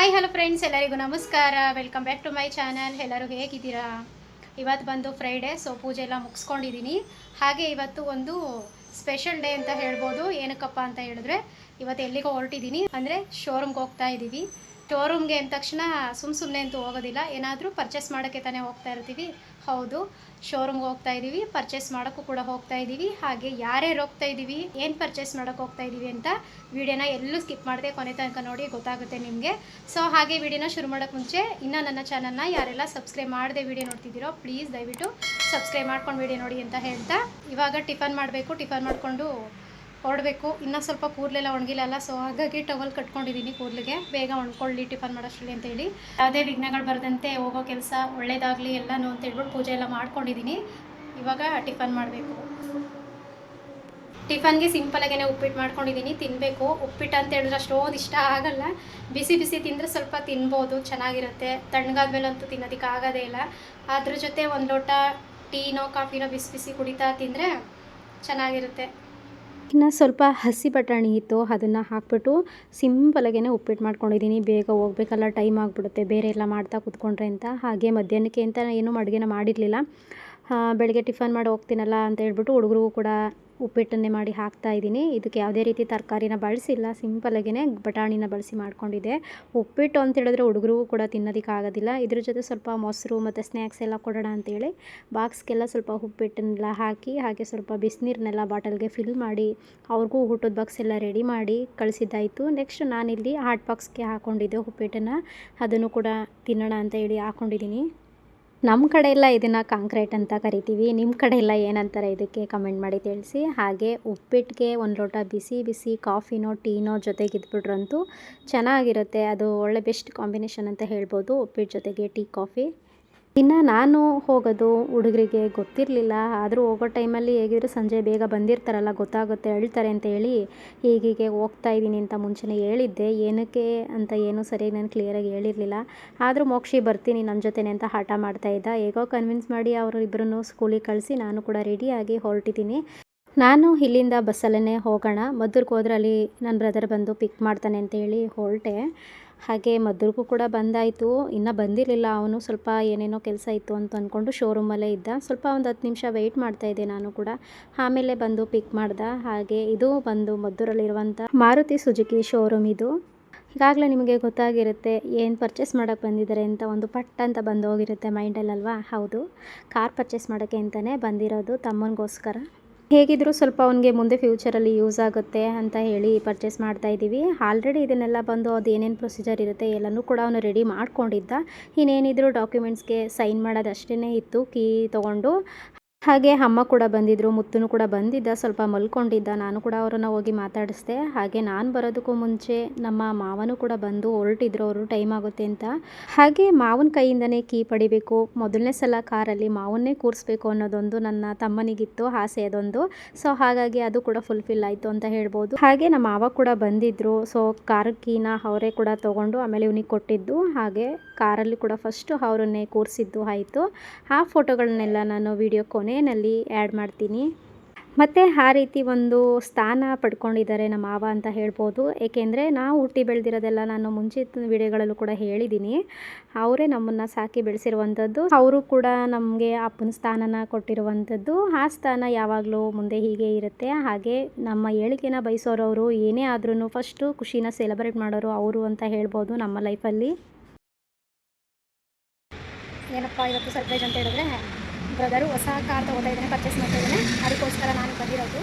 Hi hello friends, ಎಲ್ಲರಿಗೂ ನಮಸ್ಕಾರ. Welcome back to my channel. ಎಲ್ಲರೂ ಹೇಗಿದ್ದೀರಾ? ಇವತ್ತು ಬಂದು ಫ್ರೈಡೇ, ಸೊ ಪೂಜೆ ಎಲ್ಲ ಮುಗಿಸ್ಕೊಂಡಿದ್ದೀನಿ. ಹಾಗೆ ಇವತ್ತು ಒಂದು ಸ್ಪೆಷಲ್ ಡೇ ಅಂತ ಹೇಳ್ಬೋದು. ಏನಕ್ಕಪ್ಪ ಅಂತ ಹೇಳಿದ್ರೆ, ಇವತ್ತು ಎಲ್ಲಿಗೆ ಹೊರಟಿದ್ದೀನಿ ಅಂದರೆ ಶೋರೂಮ್ಗೆ ಹೋಗ್ತಾ ಇದ್ದೀವಿ. ಶೋರೂಮ್ಗೆ ಅಂದ ತಕ್ಷಣ ಸುಮ್ಮನೆ ಅಂತೂ ಹೋಗೋದಿಲ್ಲ, ಏನಾದರೂ ಪರ್ಚೇಸ್ ಮಾಡೋಕ್ಕೆ ತಾನೇ ಹೋಗ್ತಾ ಇರ್ತೀವಿ. ಹೌದು, ಶೋರೂಮ್ಗೆ ಹೋಗ್ತಾ ಇದ್ದೀವಿ, ಪರ್ಚೇಸ್ ಮಾಡೋಕ್ಕೂ ಕೂಡ ಹೋಗ್ತಾ ಇದ್ದೀವಿ. ಹಾಗೆ ಯಾರ್ಯಾರು ಹೋಗ್ತಾ ಇದ್ದೀವಿ, ಏನು ಪರ್ಚೇಸ್ ಮಾಡೋಕ್ಕೆ ಹೋಗ್ತಾ ಇದ್ದೀವಿ ಅಂತ ವಿಡಿಯೋನ ಎಲ್ಲೂ ಸ್ಕಿಪ್ ಮಾಡದೆ ಕೊನೆ ತನಕ ನೋಡಿ, ಗೊತ್ತಾಗುತ್ತೆ ನಿಮಗೆ. ಸೊ ಹಾಗೆ ವಿಡಿಯೋನ ಶುರು ಮಾಡೋಕ್ಕೆ ಮುಂಚೆ ಇನ್ನೂ ನನ್ನ ಚಾನಲ್ನ ಯಾರೆಲ್ಲ ಸಬ್ಸ್ಕ್ರೈಬ್ ಮಾಡದೆ ವಿಡಿಯೋ ನೋಡ್ತಿದ್ದೀರೋ ಪ್ಲೀಸ್ ದಯವಿಟ್ಟು ಸಬ್ಸ್ಕ್ರೈಬ್ ಮಾಡ್ಕೊಂಡು ವಿಡಿಯೋ ನೋಡಿ ಅಂತ ಹೇಳ್ತಾ, ಇವಾಗ ಟಿಫನ್ ಮಾಡಬೇಕು. ಟಿಫನ್ ಮಾಡಿಕೊಂಡು ಹೊರಡಬೇಕು. ಇನ್ನೂ ಸ್ವಲ್ಪ ಕೂದಲೆಲ್ಲ ಒಣಗಿಲ್ಲ, ಸೊ ಹಾಗಾಗಿ ಟವಲ್ ಕಟ್ಕೊಂಡಿದ್ದೀನಿ ಕೂದಲಿಗೆ, ಬೇಗ ಒಣ್ಕೊಳ್ಳಿ ಟಿಫನ್ ಮಾಡೋಷ್ಟರಲ್ಲಿ ಅಂತೇಳಿ. ಯಾವುದೇ ವಿಘ್ನಗಳು ಬರದಂತೆ ಹೋಗೋ ಕೆಲಸ ಒಳ್ಳೇದಾಗಲಿ ಎಲ್ಲನೂ ಅಂತ ಹೇಳ್ಬಿಟ್ಟು ಪೂಜೆ ಎಲ್ಲ ಮಾಡ್ಕೊಂಡಿದ್ದೀನಿ. ಇವಾಗ ಟಿಫನ್ ಮಾಡಬೇಕು. ಟಿಫನ್ಗೆ ಸಿಂಪಲಾಗೇ ಉಪ್ಪಿಟ್ಟು ಮಾಡ್ಕೊಂಡಿದ್ದೀನಿ, ತಿನ್ನಬೇಕು. ಉಪ್ಪಿಟ್ಟು ಅಂತ ಹೇಳಿದ್ರೆ ಅಷ್ಟೊಂದು ಇಷ್ಟ ಆಗಲ್ಲ, ಬಿಸಿ ಬಿಸಿ ತಿಂದರೆ ಸ್ವಲ್ಪ ತಿನ್ಬೋದು, ಚೆನ್ನಾಗಿರುತ್ತೆ. ತಣ್ಣಗಾದ್ಮೇಲೆ ಅಂತೂ ತಿನ್ನೋದಕ್ಕೆ ಆಗೋದೇ ಇಲ್ಲ. ಅದ್ರ ಜೊತೆ ಒಂದು ಲೋಟ ಟೀನೋ ಕಾಫಿನೋ ಬಿಸಿ ಬಿಸಿ ಕುಡಿತಾ ತಿಂದರೆ ಚೆನ್ನಾಗಿರುತ್ತೆ. ಇನ್ನು ಸ್ವಲ್ಪ ಹಸಿ ಬಟಾಣಿ ಇತ್ತು, ಅದನ್ನು ಹಾಕ್ಬಿಟ್ಟು ಸಿಂಪಲಾಗೇ ಉಪ್ಪಿಟ್ಟು ಮಾಡ್ಕೊಂಡಿದ್ದೀನಿ. ಬೇಗ ಹೋಗ್ಬೇಕಲ್ಲ, ಟೈಮ್ ಆಗಿಬಿಡುತ್ತೆ ಬೇರೆ ಎಲ್ಲ ಮಾಡ್ತಾ ಕೂತ್ಕೊಂಡ್ರೆ ಅಂತ. ಹಾಗೆ ಮಧ್ಯಾಹ್ನಕ್ಕೆ ಅಂತ ಏನೂ ಅಡುಗೆನ ಮಾಡಿರಲಿಲ್ಲ. ಬೆಳಗ್ಗೆ ಟಿಫನ್ ಮಾಡಿ ಹೋಗ್ತೀನಲ್ಲ ಅಂತ ಹೇಳ್ಬಿಟ್ಟು ಹುಡುಗರಿಗೂ ಕೂಡ ಉಪ್ಪಿಟ್ಟನ್ನೇ ಮಾಡಿ ಹಾಕ್ತಾಯಿದ್ದೀನಿ. ಇದಕ್ಕೆ ಯಾವುದೇ ರೀತಿ ತರಕಾರಿನ ಬಳಸಿಲ್ಲ, ಸಿಂಪಲಾಗೇ ಬಟಾಣಿನ ಬಳಸಿ ಮಾಡ್ಕೊಂಡಿದ್ದೆ. ಉಪ್ಪಿಟ್ಟು ಅಂತ ಹೇಳಿದ್ರೆ ಹುಡುಗರಿಗೂ ಕೂಡ ತಿನ್ನೋದಕ್ಕೆ ಆಗೋದಿಲ್ಲ. ಇದ್ರ ಜೊತೆ ಸ್ವಲ್ಪ ಮೊಸರು ಮತ್ತು ಸ್ನ್ಯಾಕ್ಸ್ ಎಲ್ಲ ಕೊಡೋಣ ಅಂತೇಳಿ ಬಾಕ್ಸ್ಗೆಲ್ಲ ಸ್ವಲ್ಪ ಉಪ್ಪಿಟ್ಟನ್ನೆಲ್ಲ ಹಾಕಿ, ಹಾಗೆ ಸ್ವಲ್ಪ ಬಿಸಿನೀರನ್ನೆಲ್ಲ ಬಾಟಲ್ಗೆ ಫಿಲ್ ಮಾಡಿ ಅವ್ರಿಗೂ ಊಟದ ಬಾಕ್ಸ್ ಎಲ್ಲ ರೆಡಿ ಮಾಡಿ ಕಳಿಸಿದ್ದಾಯಿತು. ನೆಕ್ಸ್ಟ್ ನಾನಿಲ್ಲಿ ಹಾಟ್ ಬಾಕ್ಸ್ಗೆ ಹಾಕ್ಕೊಂಡಿದ್ದೆ ಉಪ್ಪಿಟ್ಟನ್ನು, ಅದನ್ನು ಕೂಡ ತಿನ್ನೋಣ ಅಂತ ಹೇಳಿ ಹಾಕ್ಕೊಂಡಿದ್ದೀನಿ. ನಮ್ಮ ಕಡೆ ಎಲ್ಲ ಇದನ್ನು ಕಾಂಕ್ರೀಟ್ ಅಂತ ಕರಿತೀವಿ, ನಿಮ್ಮ ಕಡೆ ಎಲ್ಲ ಏನಂತಾರೆ ಇದಕ್ಕೆ ಕಮೆಂಟ್ ಮಾಡಿ ತಿಳಿಸಿ. ಹಾಗೆ ಉಪ್ಪಿಟ್ಟಿಗೆ ಒಂದು ಲೋಟ ಬಿಸಿ ಬಿಸಿ ಕಾಫಿನೋ ಟೀನೋ ಜೊತೆಗಿದ್ಬಿಟ್ರಂತೂ ಚೆನ್ನಾಗಿರುತ್ತೆ. ಅದು ಒಳ್ಳೆ ಬೆಸ್ಟ್ ಕಾಂಬಿನೇಷನ್ ಅಂತ ಹೇಳ್ಬೋದು, ಉಪ್ಪಿಟ್ಟು ಜೊತೆಗೆ ಟೀ ಕಾಫಿ. ಇನ್ನು ನಾನು ಹೋಗೋದು ಹುಡುಗರಿಗೆ ಗೊತ್ತಿರಲಿಲ್ಲ, ಆದರೂ ಹೋಗೋ ಟೈಮಲ್ಲಿ ಹೇಗಿದ್ರು ಸಂಜೆ ಬೇಗ ಬಂದಿರ್ತಾರಲ್ಲ, ಗೊತ್ತಾಗುತ್ತೆ ಹೇಳ್ತಾರೆ ಅಂತ ಹೇಳಿ ಹೀಗೀಗೆ ಹೋಗ್ತಾ ಇದ್ದೀನಿ ಅಂತ ಮುಂಚೆನೇ ಹೇಳಿದ್ದೆ. ಏನಕ್ಕೆ ಅಂತ ಏನೂ ಸರಿಯಾಗಿ ನಾನು ಕ್ಲಿಯರಾಗಿ ಹೇಳಿರಲಿಲ್ಲ. ಆದರೂ ಮೋಕ್ಷಿ ಬರ್ತೀನಿ ನನ್ನ ಜೊತೆನೆ ಅಂತ ಹಠ ಮಾಡ್ತಾಯಿದ್ದ. ಹೇಗೋ ಕನ್ವಿನ್ಸ್ ಮಾಡಿ ಅವರು ಇಬ್ಬರನ್ನು ಸ್ಕೂಲಿಗೆ ಕಳಿಸಿ ನಾನು ಕೂಡ ರೆಡಿಯಾಗಿ ಹೊರಟಿದ್ದೀನಿ. ನಾನು ಇಲ್ಲಿಂದ ಬಸ್ಸಲ್ಲೇ ಹೋಗೋಣ, ಮದ್ದೂರಿಗೆ ಹೋದ್ರೆ ಅಲ್ಲಿ ನನ್ನ ಬ್ರದರ್ ಬಂದು ಪಿಕ್ ಮಾಡ್ತಾನೆ ಅಂತ ಹೇಳಿ ಹೊರಟೆ. ಹಾಗೆ ಮದ್ದೂರಿಗೂ ಕೂಡ ಬಂದಾಯಿತು. ಇನ್ನೂ ಬಂದಿರಲಿಲ್ಲ, ಅವನು ಸ್ವಲ್ಪ ಏನೇನೋ ಕೆಲಸ ಇತ್ತು ಅಂತ ಅಂದ್ಕೊಂಡು ಶೋರೂಮಲ್ಲೇ ಇದ್ದ. ಸ್ವಲ್ಪ ಒಂದು 10 ನಿಮಿಷ ವೆಯ್ಟ್ ಮಾಡ್ತಾಯಿದ್ದೆ ನಾನು ಕೂಡ, ಆಮೇಲೆ ಬಂದು ಪಿಕ್ ಮಾಡ್ದೆ. ಹಾಗೆ ಇದು ಬಂದು ಮದ್ದೂರಲ್ಲಿರುವಂಥ ಮಾರುತಿ ಸುಜುಕಿ ಶೋರೂಮ್. ಇದು ಈಗಾಗಲೇ ನಿಮಗೆ ಗೊತ್ತಾಗಿರುತ್ತೆ ಏನು ಪರ್ಚೇಸ್ ಮಾಡೋಕ್ಕೆ ಬಂದಿದ್ದಾರೆ ಅಂತ, ಒಂದು ಪಟ್ ಅಂತ ಬಂದು ಹೋಗಿರುತ್ತೆ ಮೈಂಡಲ್ಲಲ್ವಾ. ಹೌದು, ಕಾರ್ ಪರ್ಚೇಸ್ ಮಾಡೋಕ್ಕೆ ಅಂತಲೇ ಬಂದಿರೋದು ತಮ್ಮನಿಗೋಸ್ಕರ. ಹೇಗಿದ್ದರೂ ಸ್ವಲ್ಪ ಅವನಿಗೆ ಮುಂದೆ ಫ್ಯೂಚರಲ್ಲಿ ಯೂಸ್ ಆಗುತ್ತೆ ಅಂತ ಹೇಳಿ ಪರ್ಚೇಸ್ ಮಾಡ್ತಾಯಿದ್ದೀವಿ. ಆಲ್ರೆಡಿ ಇದನ್ನೆಲ್ಲ ಬಂದು ಅದು ಏನೇನು ಪ್ರೊಸೀಜರ್ ಇರುತ್ತೆ ಎಲ್ಲನೂ ಕೂಡ ಅವನು ರೆಡಿ ಮಾಡ್ಕೊಂಡಿದ್ದ. ಇನ್ನೇನಿದ್ರು ಡಾಕ್ಯುಮೆಂಟ್ಸ್ಗೆ ಸೈನ್ ಮಾಡೋದಷ್ಟೇ ಇತ್ತು, ಕೀ ತೊಗೊಂಡು. ಹಾಗೆ ಅಮ್ಮ ಕೂಡ ಬಂದಿದ್ದರು, ಮುತ್ತುನು ಕೂಡ ಬಂದಿದ್ದ, ಸ್ವಲ್ಪ ಮಲ್ಕೊಂಡಿದ್ದ. ನಾನು ಕೂಡ ಅವರನ್ನು ಹೋಗಿ ಮಾತಾಡಿಸ್ದೆ. ಹಾಗೆ ನಾನು ಬರೋದಕ್ಕೂ ಮುಂಚೆ ನಮ್ಮ ಮಾವನು ಕೂಡ ಬಂದು ಹೊರಟಿದ್ರು, ಅವರು ಟೈಮ್ ಆಗುತ್ತೆ ಅಂತ. ಹಾಗೆ ಮಾವನ ಕೈಯಿಂದನೇ ಕೀ ಪಡಿಬೇಕು, ಮೊದಲನೇ ಸಲ ಕಾರಲ್ಲಿ ಮಾವನ್ನೇ ಕೂರಿಸ್ಬೇಕು ಅನ್ನೋದೊಂದು ನನ್ನ ತಮ್ಮನಿಗಿತ್ತು ಆಸೆ ಅದೊಂದು. ಸೊ ಹಾಗಾಗಿ ಅದು ಕೂಡ ಫುಲ್ಫಿಲ್ ಆಯಿತು ಅಂತ ಹೇಳ್ಬೋದು. ಹಾಗೆ ನಮ್ಮ ಮಾವ ಕೂಡ ಬಂದಿದ್ದರು. ಸೊ ಕಾರ್ ಕೀನ ಅವರೇ ಕೂಡ ತೊಗೊಂಡು ಆಮೇಲೆ ಇವನಿಗೆ ಕೊಟ್ಟಿದ್ದು. ಹಾಗೆ ಕಾರಲ್ಲಿ ಕೂಡ ಫಸ್ಟು ಅವರನ್ನೇ ಕೂರಿಸಿದ್ದು ಆಯಿತು. ಆ ಫೋಟೋಗಳನ್ನೆಲ್ಲ ನಾನು ವಿಡಿಯೋ ಕೊನೆಯಲ್ಲಿ ಆ್ಯಡ್ ಮಾಡ್ತೀನಿ. ಮತ್ತು ಆ ರೀತಿ ಒಂದು ಸ್ಥಾನ ಪಡ್ಕೊಂಡಿದ್ದಾರೆ ನಮ್ಮ ಮಾವ ಅಂತ ಹೇಳ್ಬೋದು. ಏಕೆಂದರೆ ನಾವು ಹುಟ್ಟಿ ಬೆಳೆದಿರೋದೆಲ್ಲ ನಾನು ಮುಂಚಿನ ವಿಡಿಯೋಗಳಲ್ಲೂ ಕೂಡ ಹೇಳಿದ್ದೀನಿ, ಅವರೇ ನಮ್ಮನ್ನು ಸಾಕಿ ಬೆಳೆಸಿರುವಂಥದ್ದು. ಅವರು ಕೂಡ ನಮಗೆ ಅಪ್ಪನ ಸ್ಥಾನನ ಕೊಟ್ಟಿರುವಂಥದ್ದು. ಆ ಸ್ಥಾನ ಯಾವಾಗಲೂ ಮುಂದೆ ಹೀಗೆ ಇರುತ್ತೆ. ಹಾಗೆ ನಮ್ಮ ಏಳಿಗೆನ ಬಯಸೋರವರು, ಏನೇ ಆದ್ರೂ ಫಸ್ಟು ಖುಷಿನ ಸೆಲೆಬ್ರೇಟ್ ಮಾಡೋರು ಅವರು ಅಂತ ಹೇಳ್ಬೋದು ನಮ್ಮ ಲೈಫಲ್ಲಿ. ಏನಪ್ಪ ಇವತ್ತು ಸರ್ಪ್ರೈಸ್ ಅಂತ ಹೇಳಿದ್ರೆ, ಬ್ರದರು ಹೊಸ ಕಾರ್ ತೊಗೋತಾ ಇದ್ದಾನೆ, ಪರ್ಚೇಸ್ ಮಾಡ್ತಾ ಇದ್ದಾನೆ, ಅದಕ್ಕೋಸ್ಕರ ನಾನು ಬಂದಿರೋದು.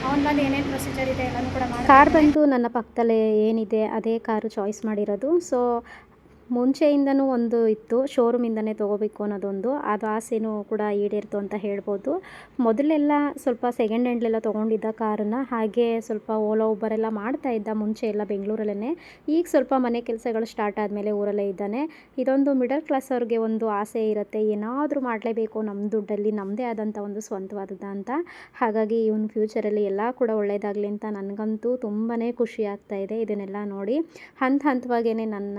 ಅವನು ಬಂದು ಏನೇನು ಪ್ರೊಸೀಜರ್ ಇದೆ ಎಲ್ಲನೂ ಕೂಡ ಮಾಡಿ. ಕಾರ್ ಬಂದು ನನ್ನ ಪಕ್ಕದಲ್ಲೇ ಏನಿದೆ ಅದೇ ಕಾರು ಚಾಯ್ಸ್ ಮಾಡಿರೋದು. ಸೊ ಮುಂಚೆಯಿಂದನೂ ಒಂದು ಇತ್ತು, ಶೋರೂಮಿಂದನೇ ತೊಗೋಬೇಕು ಅನ್ನೋದೊಂದು, ಅದು ಆಸೆನೂ ಕೂಡ ಈಡೇರಿತು ಅಂತ ಹೇಳ್ಬೋದು. ಮೊದಲೆಲ್ಲ ಸ್ವಲ್ಪ ಸೆಕೆಂಡ್ ಹ್ಯಾಂಡ್ಲೆಲ್ಲ ತೊಗೊಂಡಿದ್ದ ಕಾರನ್ನು, ಹಾಗೆ ಸ್ವಲ್ಪ ಓಲಾ ಉಬರೆಲ್ಲ ಮಾಡ್ತಾಯಿದ್ದ ಮುಂಚೆ ಎಲ್ಲ ಬೆಂಗಳೂರಲ್ಲೇ. ಈಗ ಸ್ವಲ್ಪ ಮನೆ ಕೆಲಸಗಳು ಸ್ಟಾರ್ಟ್ ಆದಮೇಲೆ ಊರಲ್ಲೇ ಇದ್ದಾನೆ. ಇದೊಂದು ಮಿಡಲ್ ಕ್ಲಾಸ್ ಅವ್ರಿಗೆ ಒಂದು ಆಸೆ ಇರುತ್ತೆ, ಏನಾದರೂ ಮಾಡಲೇಬೇಕು ನಮ್ಮ ದುಡ್ಡಲ್ಲಿ, ನಮ್ಮದೇ ಆದಂಥ ಒಂದು ಸ್ವಂತವಾದದ್ದು ಅಂತ. ಹಾಗಾಗಿ ಇವನು ಫ್ಯೂಚರಲ್ಲಿ ಎಲ್ಲ ಕೂಡ ಒಳ್ಳೆಯದಾಗಲಿ ಅಂತ ನನಗಂತೂ ತುಂಬಾ ಖುಷಿ ಆಗ್ತಾಯಿದೆ ಇದನ್ನೆಲ್ಲ ನೋಡಿ. ಹಂತವಾಗೇ ನನ್ನ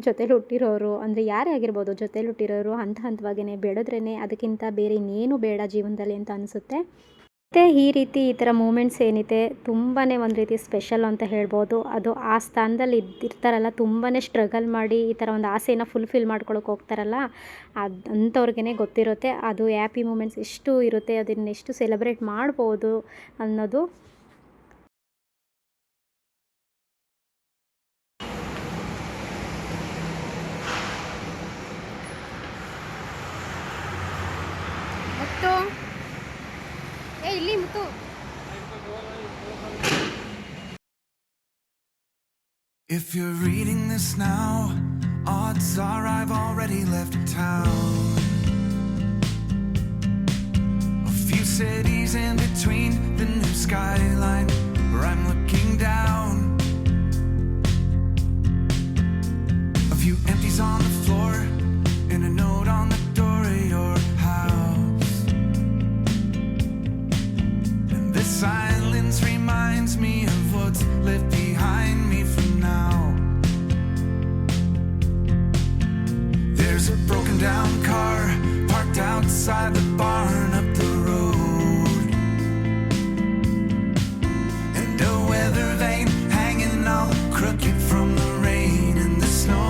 ಜೊತೆಲಿ ಹುಟ್ಟಿರೋರು ಅಂದರೆ ಯಾರೇ ಆಗಿರ್ಬೋದು, ಜೊತೆಲಿ ಹುಟ್ಟಿರೋರು ಹಂತವಾಗೇ ಬೆಳೆದ್ರೇ ಅದಕ್ಕಿಂತ ಬೇರೆ ಇನ್ನೇನು ಬೇಡ ಜೀವನದಲ್ಲಿ ಅಂತ ಅನಿಸುತ್ತೆ. ಈ ರೀತಿ ಈ ಥರ ಮೂಮೆಂಟ್ಸ್ ಏನಿದೆ ತುಂಬಾ ಒಂದು ರೀತಿ ಸ್ಪೆಷಲ್ ಅಂತ ಹೇಳ್ಬೋದು. ಅದು ಆ ಸ್ಥಾನದಲ್ಲಿ ಇರ್ತಾರಲ್ಲ, ತುಂಬಾ ಸ್ಟ್ರಗಲ್ ಮಾಡಿ ಈ ಥರ ಒಂದು ಆಸೆನ ಫುಲ್ಫಿಲ್ ಮಾಡ್ಕೊಳಕ್ಕೆ ಹೋಗ್ತಾರಲ್ಲ, ಅಂಥವ್ರಿಗೇ ಗೊತ್ತಿರುತ್ತೆ ಅದು ಹ್ಯಾಪಿ ಮೂಮೆಂಟ್ಸ್ ಎಷ್ಟು ಇರುತ್ತೆ, ಅದನ್ನ ಎಷ್ಟು ಸೆಲೆಬ್ರೇಟ್ ಮಾಡ್ಬೋದು ಅನ್ನೋದು. ಮುತ್ತು, ಇಲ್ಲಿ ಮುತ್ತು. If you're reading this now, odds are I've already left town. A few cities in between the new skyline where I'm looking down. A few empties on the floor and a note on the door of your house. And this silence reminds me of what's left behind me for now. There's a broken down car parked outside the barn up the road, and a weather vane hanging all crooked from the rain and the snow.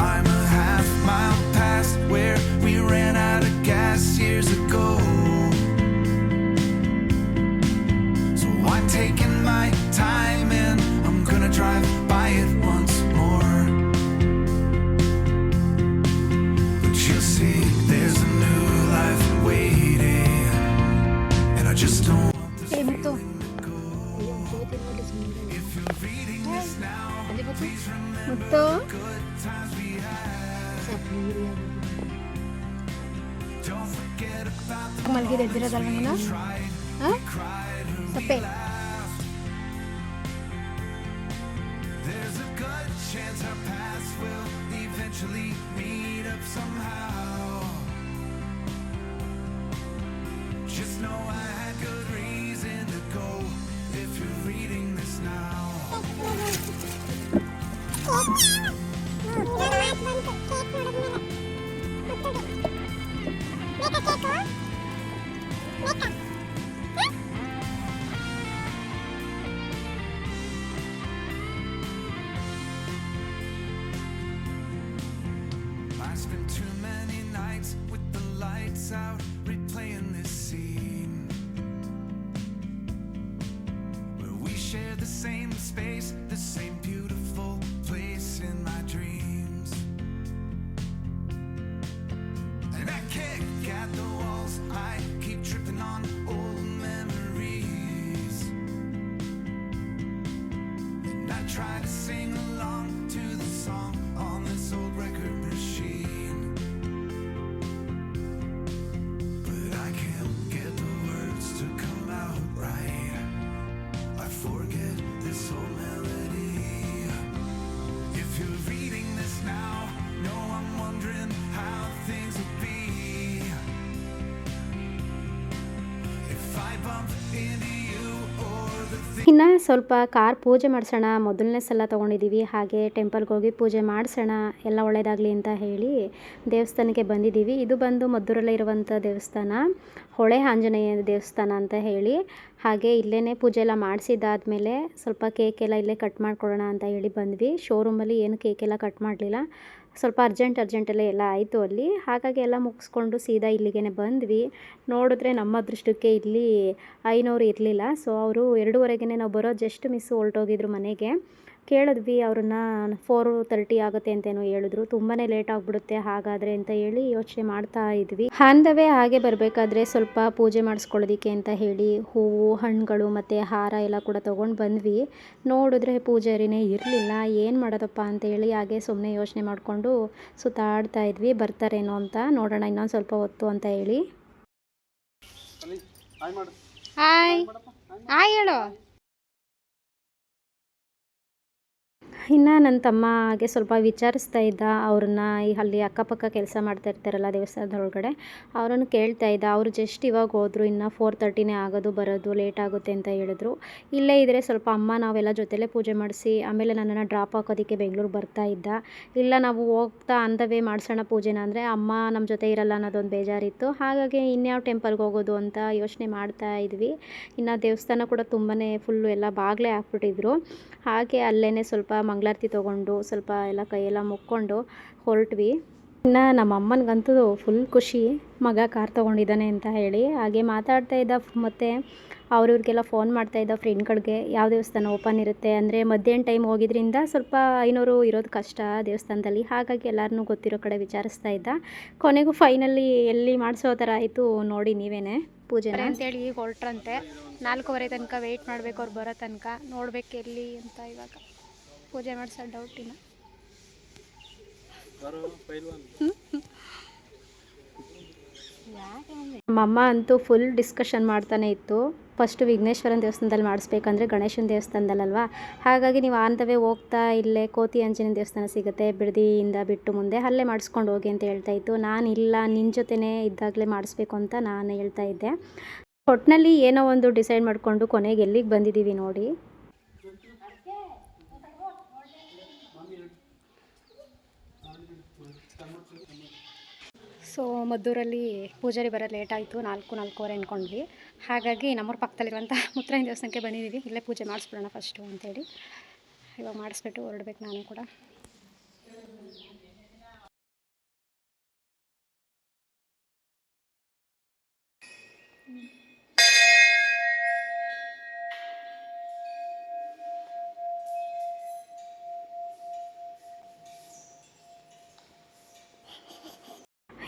I'm a half mile past where we ran out of gas years ago, so I'm taking my time and I'm gonna drive by it once more. But you'll see there's a new life waiting, and I just don't want this ಏ ಮುತ್ತು, feeling to go. If you're reading this now, please remember Muthu. good times we had. Don't forget about the ಮಲಗಿದೆ ಎದ್ದಿರೋದಲ್ವ ನೀನು? tried, ಹಾಂ, cried, and we ಸಪ್ಪೆ. laughed. There's a good chance our paths will eventually meet up somehow. Just know I had good reason to go. If you're reading this now, I spent too many nights with the lights out, replaying this scene where we share the same space, the same beautiful place in my dreams. And I kick at the walls, I keep tripping on old memories, and I try to sing along to the song on this old record machine, but I can't get the words to come out right. I forget this old melody. If you're reading this now, know I'm wondering how things would be if I bump into you or the thing. ಇನ್ನು ಸ್ವಲ್ಪ car ಪೂಜೆ ಮಾಡಿಸೋಣ, ಮೊದಲನೇ ಸಲ ತೊಗೊಂಡಿದ್ದೀವಿ. ಹಾಗೆ ಟೆಂಪಲ್ಗೆ ಹೋಗಿ ಪೂಜೆ ಮಾಡಿಸೋಣ, ಎಲ್ಲ ಒಳ್ಳೆಯದಾಗಲಿ ಅಂತ ಹೇಳಿ ದೇವಸ್ಥಾನಕ್ಕೆ ಬಂದಿದ್ದೀವಿ. ಇದು ಬಂದು ಮದ್ದೂರಲ್ಲೇ ಇರುವಂಥ ದೇವಸ್ಥಾನ, ಹೊಳೆ ಆಂಜನೇಯ ದೇವಸ್ಥಾನ ಅಂತ ಹೇಳಿ. ಹಾಗೆ ಇಲ್ಲೇ ಪೂಜೆ ಎಲ್ಲ ಮಾಡಿಸಿದ್ದಾದಮೇಲೆ ಸ್ವಲ್ಪ ಕೇಕ್ ಎಲ್ಲ ಇಲ್ಲೇ ಕಟ್ ಮಾಡ್ಕೊಳ್ಳೋಣ ಅಂತ ಹೇಳಿ ಬಂದ್ವಿ. ಶೋರೂಮಲ್ಲಿ ಏನು ಕೇಕ್ ಎಲ್ಲ ಕಟ್ ಮಾಡಲಿಲ್ಲ, ಸ್ವಲ್ಪ ಅರ್ಜೆಂಟಲ್ಲೇ ಎಲ್ಲ ಆಯಿತು ಅಲ್ಲಿ. ಹಾಗಾಗಿ ಎಲ್ಲ ಮುಗಿಸ್ಕೊಂಡು ಸೀದಾ ಇಲ್ಲಿಗೆ ಬಂದ್ವಿ. ನೋಡಿದ್ರೆ ನಮ್ಮ ಅದೃಷ್ಟಕ್ಕೆ ಇಲ್ಲಿ 500 ಇರಲಿಲ್ಲ. ಸೊ ಅವರು 2:30ಗೆ ನಾವು ಬರೋ ಜಸ್ಟ್ ಮಿಸ್ ಹೊರಟೋಗಿದ್ರು ಮನೆಗೆ. ಕೇಳಿದ್ವಿ ಅವ್ರನ್ನ, 4:30 ಆಗುತ್ತೆ ಅಂತೇನೋ ಹೇಳಿದ್ರು. ತುಂಬಾ ಲೇಟ್ ಆಗಿಬಿಡುತ್ತೆ ಹಾಗಾದರೆ ಅಂತ ಹೇಳಿ ಯೋಚನೆ ಮಾಡ್ತಾ ಇದ್ವಿ. ಹಾಂದವೇ ಹಾಗೆ ಬರಬೇಕಾದ್ರೆ ಸ್ವಲ್ಪ ಪೂಜೆ ಮಾಡಿಸ್ಕೊಳ್ಳೋದಕ್ಕೆ ಅಂತ ಹೇಳಿ ಹೂವು, ಹಣ್ಣುಗಳು ಮತ್ತು ಹಾರ ಎಲ್ಲ ಕೂಡ ತೊಗೊಂಡು ಬಂದ್ವಿ. ನೋಡಿದ್ರೆ ಪೂಜಾರಿನೇ ಇರಲಿಲ್ಲ. ಏನು ಮಾಡೋದಪ್ಪ ಅಂತ ಹೇಳಿ ಹಾಗೆ ಸುಮ್ಮನೆ ಯೋಚನೆ ಮಾಡಿಕೊಂಡು ಸುತ್ತಾಡ್ತಾ ಇದ್ವಿ. ಬರ್ತಾರೇನೋ ಅಂತ ನೋಡೋಣ ಇನ್ನೊಂದು ಸ್ವಲ್ಪ ಹೊತ್ತು ಅಂತ ಹೇಳಿ. ಹಾಯ್ ಹಾಯ್ ಹೇಳು. ಇನ್ನು ನನ್ನ ತಮ್ಮಗೆ ಸ್ವಲ್ಪ ವಿಚಾರಿಸ್ತಾ ಇದ್ದ ಅವ್ರನ್ನ ಅಲ್ಲಿ ಅಕ್ಕಪಕ್ಕ ಕೆಲಸ ಮಾಡ್ತಾ ಇರ್ತಾರಲ್ಲ ದೇವಸ್ಥಾನದೊಳಗಡೆ, ಅವರನ್ನು ಕೇಳ್ತಾ ಇದ್ದ. ಅವರು ಜಸ್ಟ್ ಇವಾಗ ಹೋದ್ರು, ಇನ್ನು 4:30ನೇ ಆಗೋದು ಬರೋದು, ಲೇಟ್ ಆಗುತ್ತೆ ಅಂತ ಹೇಳಿದ್ರು. ಇಲ್ಲೇ ಇದ್ದರೆ ಸ್ವಲ್ಪ ಅಮ್ಮ ನಾವೆಲ್ಲ ಜೊತೆಲೇ ಪೂಜೆ ಮಾಡಿಸಿ ಆಮೇಲೆ ನನ್ನನ್ನು ಡ್ರಾಪ್ ಹಾಕೋದಕ್ಕೆ ಬೆಂಗಳೂರು ಬರ್ತಾ ಇದ್ದ. ಇಲ್ಲ ನಾವು ಹೋಗ್ತಾ ಆನ್ ದ ವೇ ಮಾಡಿಸೋಣ ಪೂಜೆನ ಅಂದರೆ ಅಮ್ಮ ನಮ್ಮ ಜೊತೆ ಇರಲ್ಲ ಅನ್ನೋದೊಂದು ಬೇಜಾರಿತ್ತು. ಹಾಗಾಗಿ ಇನ್ಯಾವ ಟೆಂಪಲ್ಗೆ ಹೋಗೋದು ಅಂತ ಯೋಚನೆ ಮಾಡ್ತಾ ಇದ್ವಿ. ಇನ್ನು ದೇವಸ್ಥಾನ ಕೂಡ ತುಂಬಾ ಫುಲ್ಲು ಎಲ್ಲ ಬಾಗಿಲೇ ಹಾಕ್ಬಿಟ್ಟಿದ್ರು. ಹಾಗೆ ಅಲ್ಲೇ ಸ್ವಲ್ಪ ಮಂಗಳಾರತಿ ತೊಗೊಂಡು ಸ್ವಲ್ಪ ಎಲ್ಲ ಕೈಯೆಲ್ಲ ಮುಕ್ಕೊಂಡು ಹೊರಟ್ವಿ. ಇನ್ನು ನಮ್ಮ ಅಮ್ಮನಿಗಂತೂ ಫುಲ್ ಖುಷಿ, ಮಗ ಕಾರ್ ತೊಗೊಂಡಿದ್ದಾನೆ ಅಂತ ಹೇಳಿ. ಹಾಗೆ ಮಾತಾಡ್ತಾ ಇದ್ದ, ಮತ್ತು ಅವ್ರಿವ್ರಿಗೆಲ್ಲ ಫೋನ್ ಮಾಡ್ತಾಯಿದ್ದ ಫ್ರೆಂಡ್ಗಳಿಗೆ ಯಾವ ದೇವಸ್ಥಾನ ಓಪನ್ ಇರುತ್ತೆ ಅಂದರೆ ಮಧ್ಯಾಹ್ನ ಟೈಮ್ ಹೋಗಿದ್ರಿಂದ ಸ್ವಲ್ಪ ಐನೂರು ಇರೋದು ಕಷ್ಟ ದೇವಸ್ಥಾನದಲ್ಲಿ. ಹಾಗಾಗಿ ಎಲ್ಲರನ್ನೂ ಗೊತ್ತಿರೋ ಕಡೆ ವಿಚಾರಿಸ್ತಾ ಇದ್ದ. ಕೊನೆಗೂ ಫೈನಲಿ ಎಲ್ಲಿ ಮಾಡಿಸೋ ಥರ ಆಯಿತು ನೋಡಿ ನೀವೇನೆ ಪೂಜೆ ಅಂತೇಳಿ ಈಗ ಹೊರಟ್ರಂತೆ. 4:15 ತನಕ ವೆಯ್ಟ್ ಮಾಡಬೇಕು ಅವ್ರು ಬರೋ ತನಕ. ನೋಡ್ಬೇಕು ಎಲ್ಲಿ ಅಂತ ಇವಾಗ ಪೂಜೆ ಮಾಡಿಸೋ ಡೌಟಿನ. ನಮ್ಮಮ್ಮ ಅಂತೂ ಫುಲ್ ಡಿಸ್ಕಷನ್ ಮಾಡ್ತಾನೆ ಇತ್ತು. ಫಸ್ಟು ವಿಘ್ನೇಶ್ವರನ ದೇವಸ್ಥಾನದಲ್ಲಿ ಮಾಡಿಸ್ಬೇಕಂದ್ರೆ ಗಣೇಶನ ದೇವಸ್ಥಾನದಲ್ಲಲ್ವ, ಹಾಗಾಗಿ ನೀವು ಆನ್ ದ ವೇ ಹೋಗ್ತಾ ಇಲ್ಲೇ ಕೋತಿ ಆಂಜನೇಯ ದೇವಸ್ಥಾನ ಸಿಗುತ್ತೆ ಬಿಡದಿಯಿಂದ ಬಿಟ್ಟು ಮುಂದೆ, ಅಲ್ಲೇ ಮಾಡಿಸ್ಕೊಂಡು ಹೋಗಿ ಅಂತ ಹೇಳ್ತಾ ಇತ್ತು. ನಾನು ಇಲ್ಲ ನಿನ್ನ ಜೊತೆನೇ ಇದ್ದಾಗಲೇ ಮಾಡಿಸ್ಬೇಕು ಅಂತ ನಾನು ಹೇಳ್ತಾ ಇದ್ದೆ. ಒಟ್ಟಿನಲ್ಲಿ ಏನೋ ಒಂದು ಡಿಸೈಡ್ ಮಾಡಿಕೊಂಡು ಕೊನೆಗೆ ಎಲ್ಲಿಗೆ ಬಂದಿದ್ದೀವಿ ನೋಡಿ. ಸೊ ಮದ್ದೂರಲ್ಲಿ ಪೂಜಾರಿ ಬರೋದು ಲೇಟ್ ಆಯಿತು, 4:15 ಅಂದ್ಕೊಂಡ್ವಿ. ಹಾಗಾಗಿ ನಮ್ಮೂರ ಪಕ್ಕದಲ್ಲಿರುವಂಥ ಮುತ್ತರಾಯನ ದೇವಸ್ಥಾನಕ್ಕೆ ಬಂದಿದ್ದೀವಿ. ಇಲ್ಲೇ ಪೂಜೆ ಮಾಡಿಸ್ಬಿಡೋಣ ಫಸ್ಟು ಅಂತೇಳಿ ಇವಾಗ ಮಾಡಿಸ್ಬಿಟ್ಟು ಹೊರಡ್ಬೇಕು ನಾನು ಕೂಡ.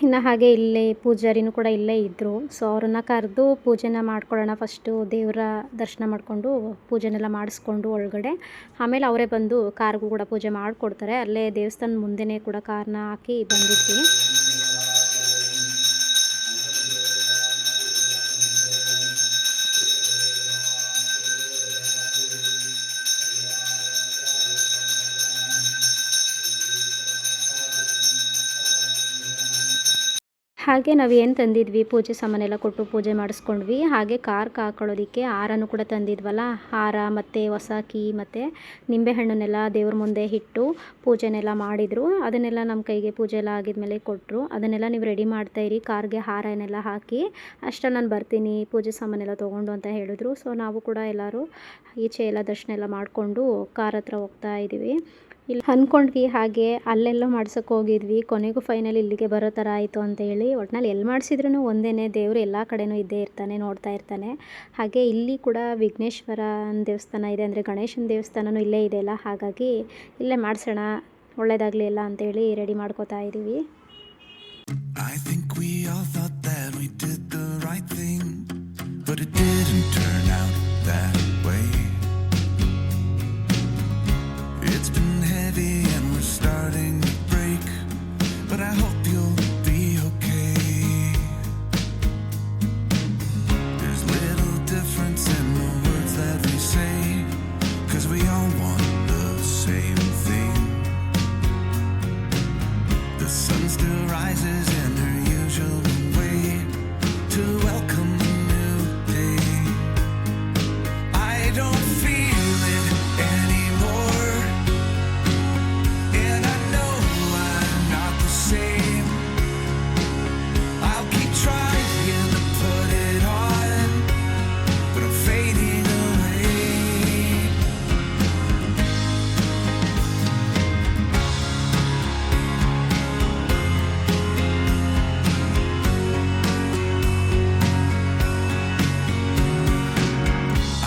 ಇನ್ನು ಹಾಗೆ ಇಲ್ಲೇ ಪೂಜಾರಿನೂ ಕೂಡ ಇಲ್ಲೇ ಇದ್ದರು. ಸೊ ಅವ್ರನ್ನ ಕರೆದು ಪೂಜೆನ ಮಾಡ್ಕೊಳ್ಳೋಣ, ಫಸ್ಟು ದೇವರ ದರ್ಶನ ಮಾಡಿಕೊಂಡು ಪೂಜೆನೆಲ್ಲ ಮಾಡಿಸ್ಕೊಂಡು ಒಳಗಡೆ ಆಮೇಲೆ ಅವರೇ ಬಂದು ಕಾರ್ಗೂ ಕೂಡ ಪೂಜೆ ಮಾಡಿಕೊಡ್ತಾರೆ. ಅಲ್ಲೇ ದೇವಸ್ಥಾನದ ಮುಂದೆನೇ ಕೂಡ ಕಾರ್ನ ಹಾಕಿ ಬಂದಿದ್ವಿ. ಹಾಗೆ ನಾವು ಏನು ತಂದಿದ್ವಿ ಪೂಜೆ ಸಾಮಾನೆಲ್ಲ ಕೊಟ್ಟು ಪೂಜೆ ಮಾಡಿಸ್ಕೊಂಡ್ವಿ. ಹಾಗೆ ಕಾರ್ಗೆ ಹಾಕೊಳ್ಳೋದಕ್ಕೆ ಹಾರನೂ ಕೂಡ ತಂದಿದ್ವಲ್ಲ, ಹಾರ ಮತ್ತು ಹೊಸ ಕೀ ಮತ್ತು ನಿಂಬೆಹಣ್ಣನ್ನೆಲ್ಲ ದೇವ್ರ ಮುಂದೆ ಇಟ್ಟು ಪೂಜೆನೆಲ್ಲ ಮಾಡಿದರು. ಅದನ್ನೆಲ್ಲ ನಮ್ಮ ಕೈಗೆ ಪೂಜೆ ಎಲ್ಲ ಆಗಿದ್ಮೇಲೆ ಕೊಟ್ಟರು. ಅದನ್ನೆಲ್ಲ ನೀವು ರೆಡಿ ಮಾಡ್ತಾಯಿರಿ, ಕಾರ್ಗೆ ಹಾರನೆಲ್ಲ ಹಾಕಿ ಅಷ್ಟರಲ್ಲಿ ನಾನು ಬರ್ತೀನಿ ಪೂಜೆ ಸಾಮಾನೆಲ್ಲ ತೊಗೊಂಡು ಅಂತ ಹೇಳಿದ್ರು. ಸೊ ನಾವು ಕೂಡ ಎಲ್ಲರೂ ಈಚೆ ಎಲ್ಲ ದರ್ಶನ ಎಲ್ಲ ಮಾಡಿಕೊಂಡು ಕಾರ್ ಹತ್ರ ಹೋಗ್ತಾ ಇದ್ದೀವಿ. ಇಲ್ಲಿ ಅಂದ್ಕೊಂಡ್ವಿ, ಹಾಗೆ ಅಲ್ಲೆಲ್ಲೋ ಮಾಡ್ಸೋಕ್ಕೆ ಹೋಗಿದ್ವಿ. ಕೊನೆಗೂ ಫೈನಲ್ ಇಲ್ಲಿಗೆ ಬರೋ ಥರ ಆಯಿತು ಅಂತೇಳಿ. ಒಟ್ಟಿನಲ್ಲಿ ಎಲ್ಲಿ ಮಾಡಿಸಿದ್ರೂ ಒಂದೇ, ದೇವರು ಎಲ್ಲ ಕಡೆನೂ ಇದ್ದೇ ಇರ್ತಾನೆ, ನೋಡ್ತಾ ಇರ್ತಾನೆ. ಹಾಗೆ ಇಲ್ಲಿ ಕೂಡ ವಿಘ್ನೇಶ್ವರನ ದೇವಸ್ಥಾನ ಇದೆ, ಅಂದರೆ ಗಣೇಶನ ದೇವಸ್ಥಾನವೂ ಇಲ್ಲೇ ಇದೆಯಲ್ಲ, ಹಾಗಾಗಿ ಇಲ್ಲೇ ಮಾಡಿಸೋಣ ಒಳ್ಳೆಯದಾಗಲಿ ಎಲ್ಲ ಅಂತೇಳಿ ರೆಡಿ ಮಾಡ್ಕೋತಾ ಇದ್ದೀವಿ. I think we all thought that we did the right thing, but it didn't turn out that way. It's been heavy and we're starting to break, but I hope you'll be okay. There's little difference in the words that we say, 'cause we all want the same thing. The sun still rises in her usual way to welcome a new day. I don't feel it anymore, and I know I'm not the same. I'll keep trying to put it on, but I'm fading away.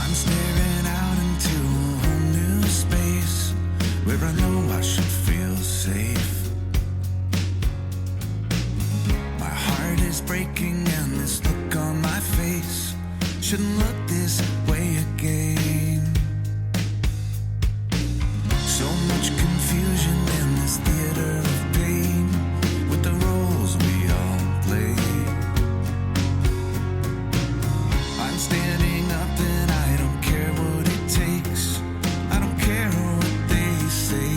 I'm staring out into a whole new space where I know I should feel safe. My heart is breaking and this look on my face shouldn't look this way again. So much confusion in this theater of pain with the roles we all play. I'm standing up and I don't care what it takes. I don't care what they say.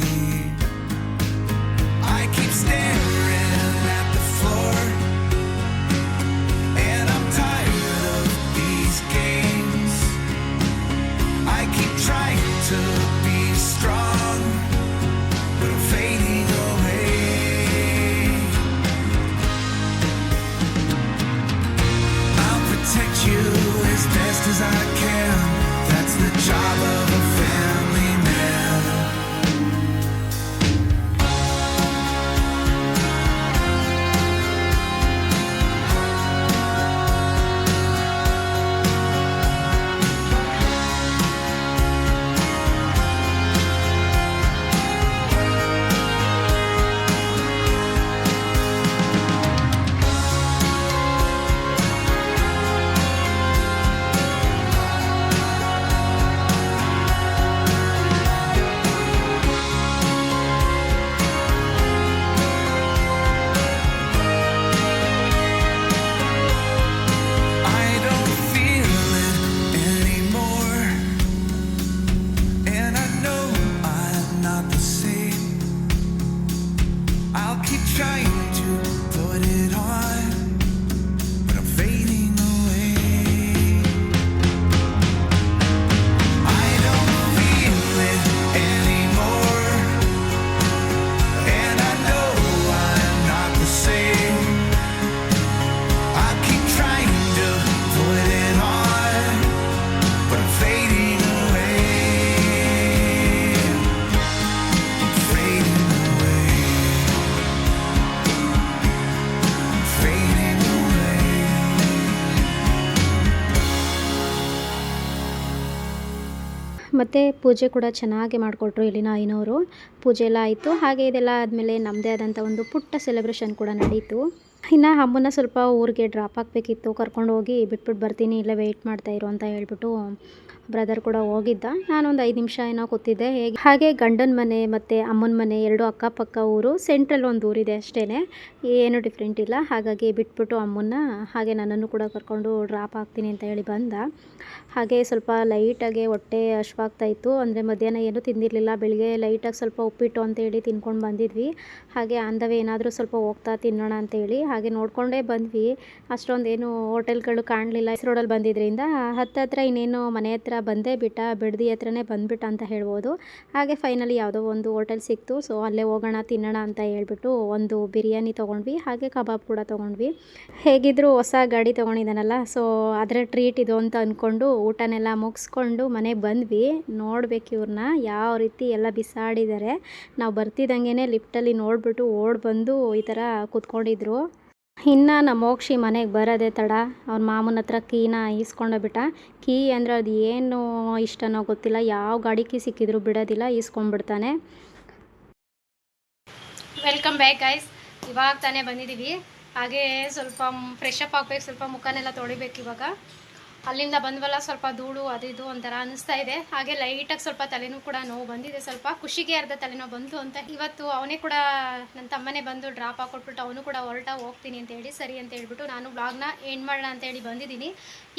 ಮತ್ತು ಪೂಜೆ ಕೂಡ ಚೆನ್ನಾಗಿ ಮಾಡಿಕೊಟ್ರು ಇಲ್ಲಿನ ಐನವರು. ಪೂಜೆ ಎಲ್ಲ ಆಯಿತು. ಹಾಗೆ ಇದೆಲ್ಲ ಆದಮೇಲೆ ನಮ್ಮದೇ ಆದಂಥ ಒಂದು ಪುಟ್ಟ ಸೆಲೆಬ್ರೇಷನ್ ಕೂಡ ನಡೀತು. ಇನ್ನು ಅಮ್ಮನ್ನ ಸ್ವಲ್ಪ ಊರಿಗೆ ಡ್ರಾಪ್ ಹಾಕಬೇಕಿತ್ತು, ಕರ್ಕೊಂಡು ಹೋಗಿ ಬಿಟ್ಬಿಟ್ಟು ಬರ್ತೀನಿ, ಇಲ್ಲೇ ವೆಯ್ಟ್ ಮಾಡ್ತಾಯಿರು ಅಂತ ಹೇಳ್ಬಿಟ್ಟು ಬ್ರದರ್ ಕೂಡ ಹೋಗಿದ್ದ. ನಾನೊಂದು 5 ನಿಮಿಷ ಏನೋ ಕೂತಿದ್ದೆ. ಹಾಗೆ ಗಂಡನ ಮನೆ ಮತ್ತು ಅಮ್ಮನ ಮನೆ ಎರಡು ಅಕ್ಕಪಕ್ಕ ಊರು, ಸೆಂಟ್ರಲ್ ಒಂದು ಊರಿದೆ ಅಷ್ಟೇ, ಏನು ಡಿಫ್ರೆಂಟ್ ಇಲ್ಲ. ಹಾಗಾಗಿ ಬಿಟ್ಬಿಟ್ಟು ಅಮ್ಮನ್ನ ಹಾಗೆ ನನ್ನನ್ನು ಕೂಡ ಕರ್ಕೊಂಡು ಡ್ರಾಪ್ ಆಗ್ತೀನಿ ಅಂತ ಹೇಳಿ ಬಂದ. ಹಾಗೆ ಸ್ವಲ್ಪ ಲೈಟಾಗಿ ಹೊಟ್ಟೆ ಹಶ್ವಾಗ್ತಾಯಿತ್ತು, ಅಂದರೆ ಮಧ್ಯಾಹ್ನ ಏನೂ ತಿಂದಿರಲಿಲ್ಲ. ಬೆಳಿಗ್ಗೆ ಲೈಟಾಗಿ ಸ್ವಲ್ಪ ಉಪ್ಪಿಟ್ಟು ಅಂತೇಳಿ ತಿನ್ಕೊಂಡು ಬಂದಿದ್ವಿ. ಹಾಗೆ ಅಂದವೇ ಏನಾದರೂ ಸ್ವಲ್ಪ ಹೋಗ್ತಾ ತಿನ್ನೋಣ ಅಂತೇಳಿ ಹಾಗೆ ನೋಡಿಕೊಂಡೇ ಬಂದ್ವಿ. ಅಷ್ಟೊಂದೇನು ಹೋಟೆಲ್ಗಳು ಕಾಣಲಿಲ್ಲ. ರೋಡಲ್ಲಿ ಬಂದಿದ್ದರಿಂದ ಹತ್ತಿರ ಇನ್ನೇನು ಮನೆ ಹತ್ರ ಬಂದೇ ಬಿಟ್ಟ, ಬಿಡದಿ ಹತ್ರನೇ ಬಂದುಬಿಟ್ಟ ಅಂತ ಹೇಳ್ಬೋದು. ಹಾಗೆ ಫೈನಲಿ ಯಾವುದೋ ಒಂದು ಹೋಟೆಲ್ ಸಿಕ್ತು. ಸೊ ಅಲ್ಲೇ ಹೋಗೋಣ ತಿನ್ನೋಣ ಅಂತ ಹೇಳ್ಬಿಟ್ಟು ಒಂದು ಬಿರಿಯಾನಿ ತೊಗೊಂಡ್ವಿ, ಹಾಗೆ ಕಬಾಬ್ ಕೂಡ ತೊಗೊಂಡ್ವಿ. ಹೇಗಿದ್ದರೂ ಹೊಸ ಗಾಡಿ ತೊಗೊಂಡಿದ್ದಾನಲ್ಲ, ಸೊ ಅದರ ಟ್ರೀಟ್ ಇದು ಅಂತ ಅಂದ್ಕೊಂಡು ಊಟನೆಲ್ಲ ಮುಗಿಸ್ಕೊಂಡು ಮನೆಗೆ ಬಂದ್ವಿ. ನೋಡ್ಬೇಕು ಇವ್ರನ್ನ ಯಾವ ರೀತಿ ಎಲ್ಲ ಬಿಸಾಡಿದ್ದಾರೆ. ನಾವು ಬರ್ತಿದ್ದಂಗೆ ಲಿಫ್ಟಲ್ಲಿ ನೋಡಿಬಿಟ್ಟು ಓಡ್ ಬಂದು ಈ ಥರ ಕೂತ್ಕೊಂಡಿದ್ರು. ಇನ್ನು ನಮ್ಮ ಮೋಕ್ಷಿ ಮನೆಗೆ ಬರೋದೇ ತಡ, ಅವ್ರ ಮಾಮನ ಹತ್ರ ಕೀನ ಈಸ್ಕೊಂಡೋಗ್ಬಿಟ್ಟ. ಕೀ ಅಂದರೆ ಅದು ಏನು ಇಷ್ಟನೋ ಗೊತ್ತಿಲ್ಲ, ಯಾವ ಗಾಡಿ ಕೀ ಸಿಕ್ಕಿದ್ರು ಬಿಡೋದಿಲ್ಲ, ಈಸ್ಕೊಂಡ್ಬಿಡ್ತಾನೆ. Welcome back guys. ಇವಾಗ ತಾನೇ ಬಂದಿದ್ದೀವಿ. ಹಾಗೆ ಸ್ವಲ್ಪ ಫ್ರೆಶ್ ಅಪ್ ಆಗಬೇಕು, ಸ್ವಲ್ಪ ಮುಖನೆಲ್ಲ ತೊಳಿಬೇಕು. ಇವಾಗ ಅಲ್ಲಿಂದ ಬಂದ್ವಲ್ಲ, ಸ್ವಲ್ಪ ಧೂಳು ಅದು ಇದು ಒಂಥರ ಅನಿಸ್ತಾ ಇದೆ. ಹಾಗೆ ಲೈಟಾಗಿ ಸ್ವಲ್ಪ ತಲೆನೂ ಕೂಡ ನೋವು ಬಂದಿದೆ. ಸ್ವಲ್ಪ ಖುಷಿಗೆ ಅರ್ಧ ತಲೆನೋವು ಬಂತು ಅಂತ ಇವತ್ತು ಅವನೇ ಕೂಡ ನನ್ನ ತಮ್ಮನೇ ಬಂದು ಡ್ರಾಪ್ ಹಾಕೊಟ್ಬಿಟ್ಟು ಅವನು ಕೂಡ ಹೋಗ್ತೀನಿ ಅಂತ ಹೇಳಿ ಸರಿ ಅಂತ ಹೇಳ್ಬಿಟ್ಟು ನಾನು ಬ್ಲಾಗ್ನ ಎಂಡ್ ಮಾಡೋಣ ಅಂತ ಹೇಳಿ ಬಂದಿದ್ದೀನಿ.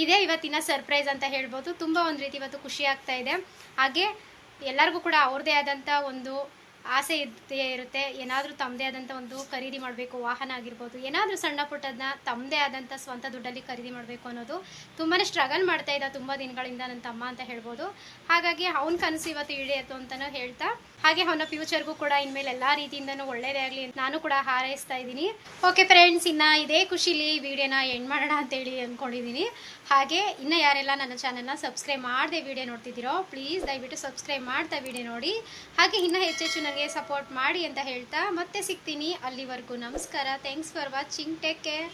ಇದೇ ಇವತ್ತಿನ ಸರ್ಪ್ರೈಸ್ ಅಂತ ಹೇಳ್ಬೋದು. ತುಂಬ ಒಂದು ರೀತಿ ಇವತ್ತು ಖುಷಿ ಆಗ್ತಾ ಇದೆ. ಹಾಗೆ ಎಲ್ಲರಿಗೂ ಕೂಡ ಅವ್ರದ್ದೇ ಆದಂಥ ಒಂದು ಆಸೆ ಇದ್ದೇ ಇರುತ್ತೆ. ಏನಾದರೂ ತಮ್ಮದೇ ಆದಂಥ ಒಂದು ಖರೀದಿ ಮಾಡಬೇಕು, ವಾಹನ ಆಗಿರ್ಬೋದು, ಏನಾದರೂ ಸಣ್ಣ ಪುಟ್ಟದನ್ನ ತಮ್ಮದೇ ಆದಂಥ ಸ್ವಂತ ದುಡ್ಡಲ್ಲಿ ಖರೀದಿ ಮಾಡಬೇಕು ಅನ್ನೋದು ತುಂಬಾ ಸ್ಟ್ರಗಲ್ ಮಾಡ್ತಾ ಇದ್ದ ತುಂಬ ದಿನಗಳಿಂದ ನನ್ನ ತಮ್ಮ ಅಂತ ಹೇಳ್ಬೋದು. ಹಾಗಾಗಿ ಅವನ ಕನಸು ಇವತ್ತು ಈಡೇರಿತು ಅಂತಲೂ ಹೇಳ್ತಾ, ಹಾಗೆ ಅವನ ಫ್ಯೂಚರ್ಗೂ ಕೂಡ ಇನ್ಮೇಲೆ ಎಲ್ಲ ರೀತಿಯಿಂದನೂ ಒಳ್ಳೇದೇ ಆಗಲಿ ನಾನು ಕೂಡ ಹಾರೈಸ್ತಾ ಇದ್ದೀನಿ. ಓಕೆ ಫ್ರೆಂಡ್ಸ್, ಇನ್ನು ಇದೇ ಖುಷಿಲಿ ವಿಡಿಯೋನ ಎಂಡ್ ಮಾಡೋಣ ಅಂತೇಳಿ ಅಂದ್ಕೊಂಡಿದ್ದೀನಿ. ಹಾಗೆ ಇನ್ನು ಯಾರೆಲ್ಲ ನನ್ನ ಚಾನಲ್ನ ಸಬ್ಸ್ಕ್ರೈಬ್ ಮಾಡದೆ ವಿಡಿಯೋ ನೋಡ್ತಿದ್ದೀರೋ ಪ್ಲೀಸ್ ದಯವಿಟ್ಟು ಸಬ್ಸ್ಕ್ರೈಬ್ ಮಾಡ್ತಾ ವಿಡಿಯೋ ನೋಡಿ. ಹಾಗೆ ಇನ್ನೂ ಹೆಚ್ಚೆಚ್ಚು ನನಗೆ ಸಪೋರ್ಟ್ ಮಾಡಿ ಅಂತ ಹೇಳ್ತಾ ಮತ್ತೆ ಸಿಗ್ತೀನಿ. ಅಲ್ಲಿವರೆಗೂ ನಮಸ್ಕಾರ. Thanks for watching. Take care.